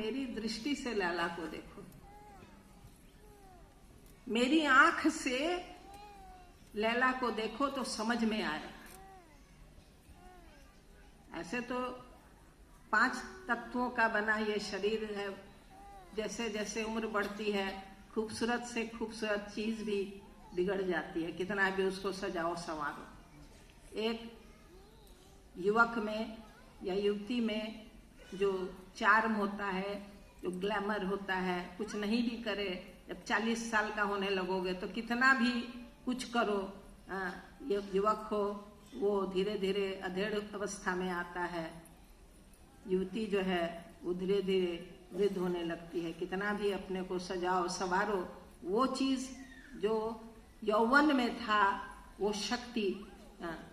मेरी दृष्टि से लैला को देखो, मेरी आंख से लैला को देखो तो समझ में आए। ऐसे तो 5 तत्वों का बना ये शरीर है, जैसे जैसे उम्र बढ़ती है खूबसूरत से खूबसूरत चीज भी बिगड़ जाती है, कितना भी उसको सजाओ संवारो। एक युवक में या युवती में जो चार्म होता है, जो ग्लैमर होता है, कुछ नहीं भी करे, जब 40 साल का होने लगोगे तो कितना भी कुछ करो, ये युवक हो वो धीरे धीरे अधेड़ अवस्था में आता है, युवती जो है वो धीरे धीरे वृद्ध होने लगती है। कितना भी अपने को सजाओ संवारो, वो चीज जो यौवन में था वो शक्ति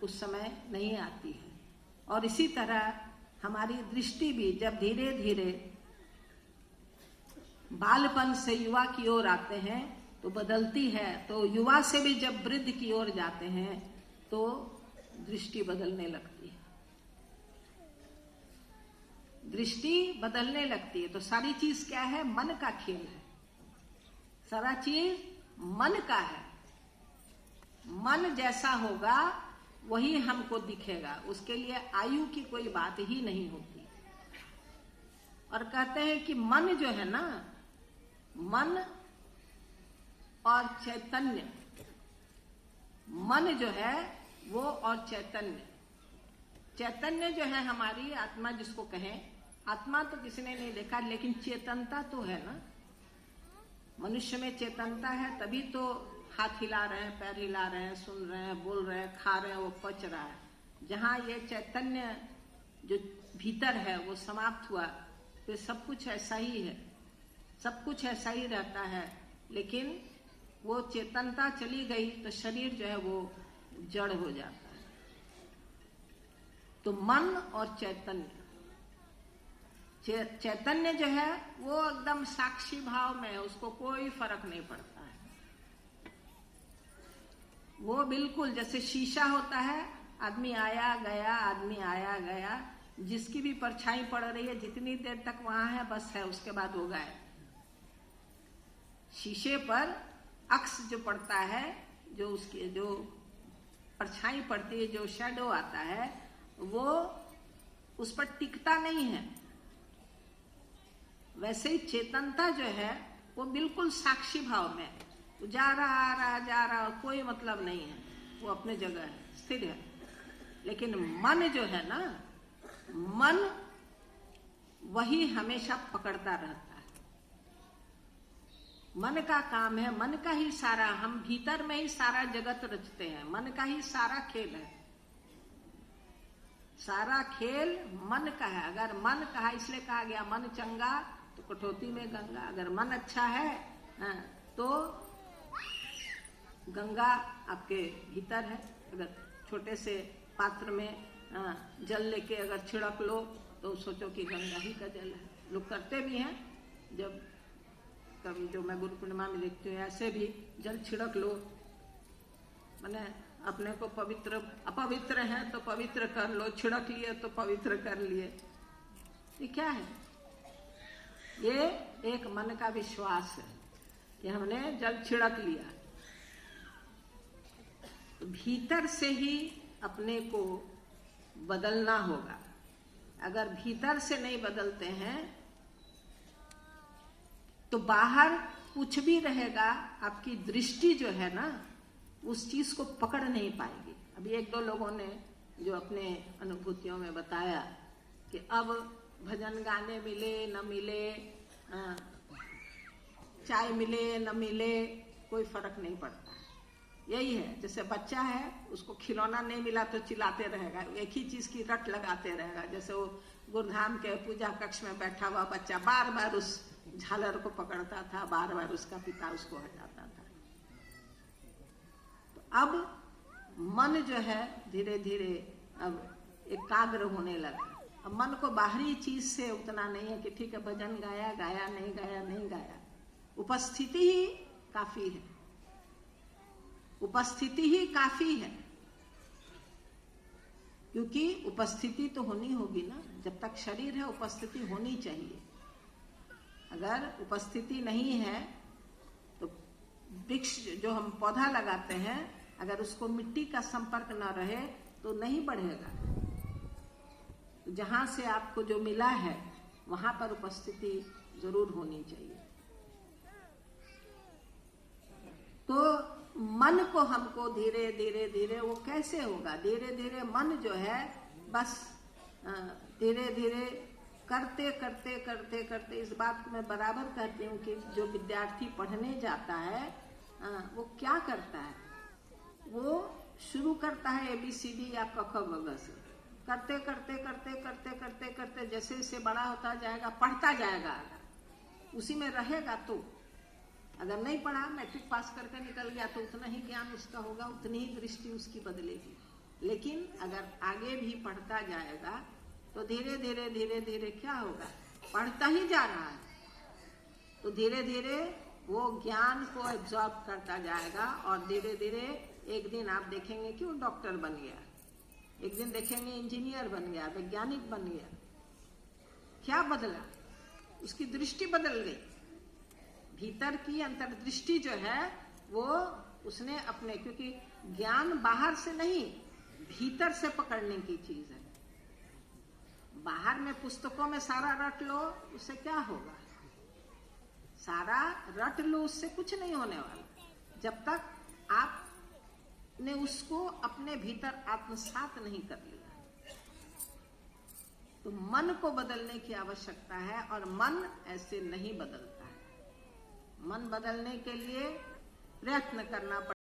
उस समय नहीं आती है। और इसी तरह हमारी दृष्टि भी जब धीरे धीरे बालपन से युवा की ओर आते हैं तो बदलती है, तो युवा से भी जब वृद्ध की ओर जाते हैं तो दृष्टि बदलने लगती है, दृष्टि बदलने लगती है। तो सारी चीज क्या है? मन का खेल है, सारा चीज मन का है। मन जैसा होगा वही हमको दिखेगा, उसके लिए आयु की कोई बात ही नहीं होती। और कहते हैं कि मन जो है ना, मन और चैतन्य, मन जो है वो और चैतन्य, चैतन्य जो है हमारी आत्मा जिसको कहें, आत्मा तो किसी ने नहीं देखा लेकिन चेतनता तो है ना। मनुष्य में चेतनता है तभी तो हाथ हिला रहे हैं, पैर हिला रहे हैं, सुन रहे हैं, बोल रहे हैं, खा रहे हैं, वो पच रहा है। जहाँ ये चैतन्य जो भीतर है वो समाप्त हुआ तो सब कुछ ऐसा ही है, सब कुछ ऐसा ही रहता है। लेकिन वो चेतनता चली गई तो शरीर जो है वो जड़ हो जाता है। तो मन और चैतन्य, चैतन्य जो है वो एकदम साक्षी भाव में है, उसको कोई फर्क नहीं पड़ता है। वो बिल्कुल जैसे शीशा होता है, आदमी आया गया, आदमी आया गया, जिसकी भी परछाई पड़ रही है जितनी देर तक वहां है बस है, उसके बाद हो गए। शीशे पर अक्स जो पड़ता है, जो उसकी जो परछाई पड़ती है, जो शैडो आता है, वो उस पर टिकता नहीं है। वैसे ही चेतनता जो है वो बिल्कुल साक्षी भाव में है, जा रहा आ रहा जा रहा, कोई मतलब नहीं है, वो अपने जगह है, स्थिर है। लेकिन मन जो है ना, मन वही हमेशा पकड़ता रहता है। मन का काम है, मन का ही सारा, हम भीतर में ही सारा जगत रचते हैं, मन का ही सारा खेल है, सारा खेल मन का है। अगर मन कहा, इसलिए कहा गया मन चंगा तो कटौती में गंगा। अगर मन अच्छा है तो गंगा आपके भीतर है। अगर छोटे से पात्र में जल लेके अगर छिड़क लो तो सोचो कि गंगा ही का जल है। लोग करते भी हैं, जब कभी जो मैं गुरु पूर्णिमा में देखती हूँ, ऐसे भी जल छिड़क लो, माने अपने को पवित्र, अपवित्र है तो पवित्र कर लो, छिड़क लिए तो पवित्र कर लिए। ये क्या है? ये एक मन का विश्वास है कि हमने जल छिड़क लिया। तो भीतर से ही अपने को बदलना होगा। अगर भीतर से नहीं बदलते हैं तो बाहर कुछ भी रहेगा, आपकी दृष्टि जो है ना उस चीज को पकड़ नहीं पाएगी। अभी 1-2 लोगों ने जो अपने अनुभूतियों में बताया कि अब भजन गाने मिले न मिले, चाय मिले न मिले, कोई फर्क नहीं पड़ता। यही है, जैसे बच्चा है, उसको खिलौना नहीं मिला तो चिल्लाते रहेगा, एक ही चीज की रट लगाते रहेगा। जैसे वो गुरुधाम के पूजा कक्ष में बैठा हुआ बच्चा बार बार उस झालर को पकड़ता था, बार बार उसका पिता उसको हटाता था। तो अब मन जो है धीरे धीरे अब एकाग्र होने लगा। अब मन को बाहरी चीज से उतना नहीं है कि ठीक है भजन गाया गाया, नहीं गाया नहीं गाया, उपस्थिति ही काफी है, उपस्थिति ही काफी है। क्योंकि उपस्थिति तो होनी होगी ना, जब तक शरीर है उपस्थिति होनी चाहिए। अगर उपस्थिति नहीं है तो वृक्ष जो हम पौधा लगाते हैं, अगर उसको मिट्टी का संपर्क न रहे तो नहीं बढ़ेगा। जहां से आपको जो मिला है वहां पर उपस्थिति जरूर होनी चाहिए। तो मन को हमको धीरे धीरे धीरे, वो कैसे होगा? धीरे धीरे मन जो है बस धीरे धीरे करते करते करते करते, इस बात को मैं बराबर कहती हूँ कि जो विद्यार्थी पढ़ने जाता है वो क्या करता है? वो शुरू करता है ABCD या क ख ग घ से, करते करते करते करते करते करते जैसे जैसे बड़ा होता जाएगा पढ़ता जाएगा, उसी में रहेगा। तो अगर नहीं पढ़ा, मैट्रिक पास करके निकल गया तो उतना ही ज्ञान उसका होगा, उतनी ही दृष्टि उसकी बदलेगी। लेकिन अगर आगे भी पढ़ता जाएगा तो धीरे धीरे धीरे धीरे क्या होगा? पढ़ता ही जा रहा है तो धीरे धीरे वो ज्ञान को एब्जॉर्ब करता जाएगा और धीरे धीरे एक दिन आप देखेंगे कि वो डॉक्टर बन गया, एक दिन देखेंगे इंजीनियर बन गया, वैज्ञानिक बन गया। क्या बदला? उसकी दृष्टि बदल गई। भीतर की अंतर्दृष्टि जो है वो उसने अपने, क्योंकि ज्ञान बाहर से नहीं भीतर से पकड़ने की चीज है। बाहर में पुस्तकों में सारा रट लो, उससे क्या होगा? सारा रट लो, उससे कुछ नहीं होने वाला जब तक आपने उसको अपने भीतर आत्मसात नहीं कर लिया। तो मन को बदलने की आवश्यकता है और मन ऐसे नहीं बदलता है। मन बदलने के लिए प्रयत्न करना पड़ेगा।